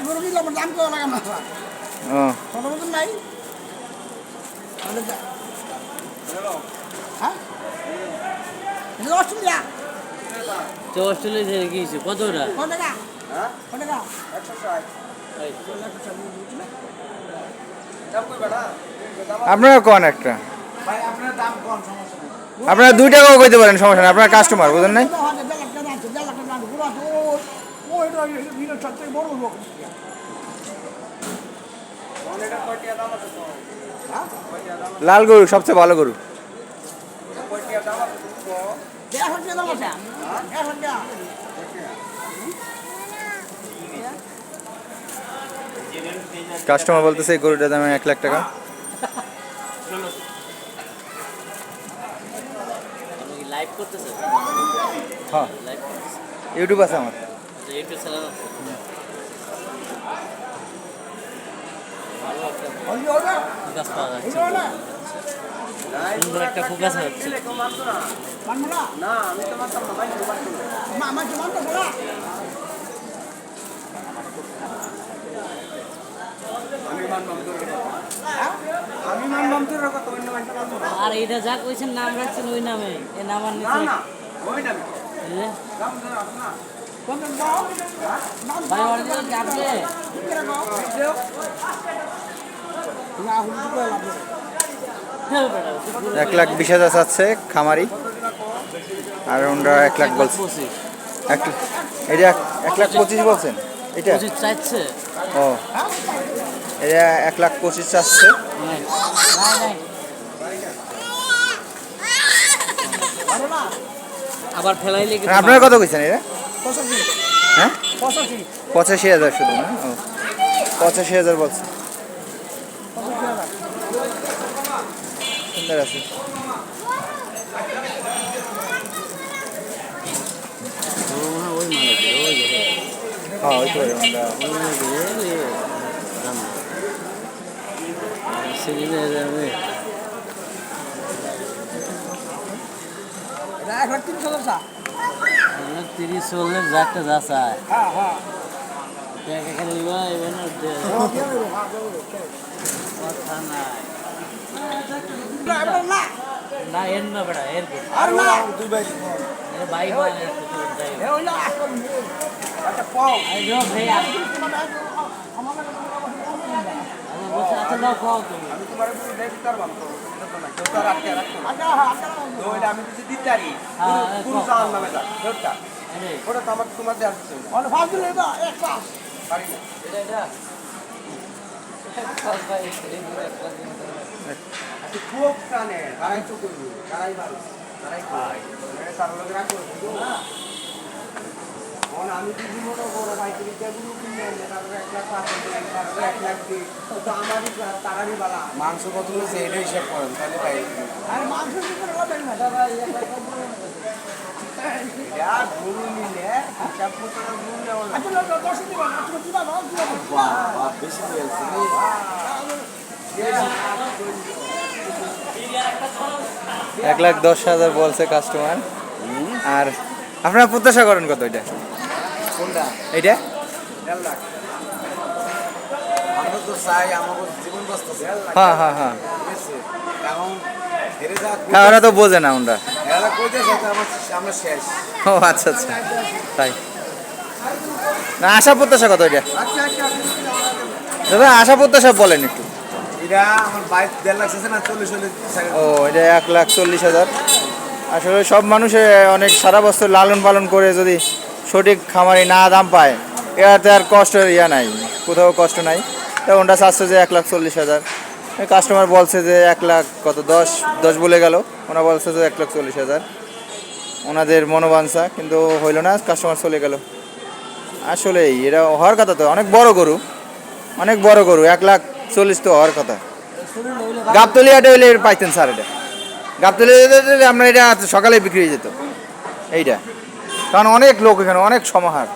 গরু নিলে আমার দাম কত লাগে না কত বছর নাই হ্যাঁ অস্ট্রেলিয়া অস্ট্রেলিয়া গিয়েছে কতটা কত টাকা কত টাকা 160 আপনারা কোন একটা ভাই আপনার দাম কম সমস্যা নেই আপনারা 2 টাকাও কইতে পারেন সমস্যা নাই আপনারা কাস্টমার বুঝেন নাই লাল গরু সবচেয়ে ভালো গরু কাস্টমার বলতেছে এই গরুটার দাম 1 লাখ টাকা লাইভ করতেছে হ্যাঁ লাইভ করতেছে ইউটিউব আছে আমার ইউটিউব চ্যানেল আছে ফোকাস পাওয়া যাচ্ছে সুন্দর একটা ফোকাস হচ্ছে আর এটা যা কইছেন নাম রাখছেন ওই নামে এই নাম আর নিচে ভাই অরিজিনাল যাবে 1,20,000 চাচ্ছে খামারি আর ওনরা 1 লাখ বলছে এটা 1,25,000 বলছেন এটা চাইছে ও এটা 1,25,000 চাচ্ছে আবার ফেলাইলে আপনারা কত কইছেন এটা হ্যাঁ 85,000 শুধু না ও 85,000 বলছে সুন্দর আছে হ্যাঁ ওই তো আমরা 30 চল্লিশ যাকটা যাচ্ছে কথা নাই না এর না বেড়া এর ভাই ভাই আচ্ছা দাও খাও তুমি আমি কিছু দিতে পারি পুরো জান নামে যা ওটা ওটা তো আমার তোমার দেওয়া আছে অনেক ভাব দিলে না এক পাস পারি না এটা আচ্ছা খুব কানে তারাই তো করবো তারাই ভালো তারাই খায় তার লোক রাখো না আমি যদি মনে বড় ভাই তুমি যেগুলো কিনে আনলে তারপরে 1 লাখ 5 তারপরে 1 লাখ দিই তো আমারই তারারই বালা মাংস কত হয়েছে এটা হিসাব করেন তাহলে ভাই আর মাংস কি করে হবে না দাদা 1 লাখ কত এটা গরু নিলে হিসাব করতে গরু নেওয়া আচ্ছা 10 দিবা না তুমি দিবা না বাহ বেশি হয়েছে 1,10,000 বলছে কাস্টমার আর আপনারা প্রত্যাশা করেন কত এটা কোনটা এইটা 1 লাখ আমরা তো চাই আমাদের জীবন বাঁচতেছে হ্যাঁ হ্যাঁ হ্যাঁ এখন হেরে যা হ্যাঁ ওরা তো বোঝে না ওনরা এরা কইতে যাচ্ছে আমরা শেষ ও আচ্ছা আচ্ছা তাই না আশা প্রত্যাশা কত এটা আচ্ছা আচ্ছা দাদা আশা প্রত্যাশা বলেন একটু এটা আমার 1.5 লাখ আছে না 40 ও এটা 1,40,000 আসলে সব মানুষে অনেক সারা বছর লালন পালন করে যদি সঠিক খামারি না দাম পায় এটাতে আর কষ্ট নাই কোথাও কষ্ট নাই তো ওনটা চাচ্ছে যে 1,40,000 কাস্টমার বলছে যে 1 লাখ কত 10 বলে গেল ওনা বলছে যে 1,40,000 ওনাদের মনোবাঞ্ছা কিন্তু হইল না কাস্টমার চলে গেল আসলে এটা হওয়ার কথা তো অনেক বড় গরু 1,40,000 তো হওয়ার কথা গাবতলিয়াটা হইলে পাইতেন স্যার এটা গাবতলিয়া আমরা এটা সকালে বিক্রি হয়ে যেত এইটা কারণ অনেক লোক এখানে অনেক সমাহার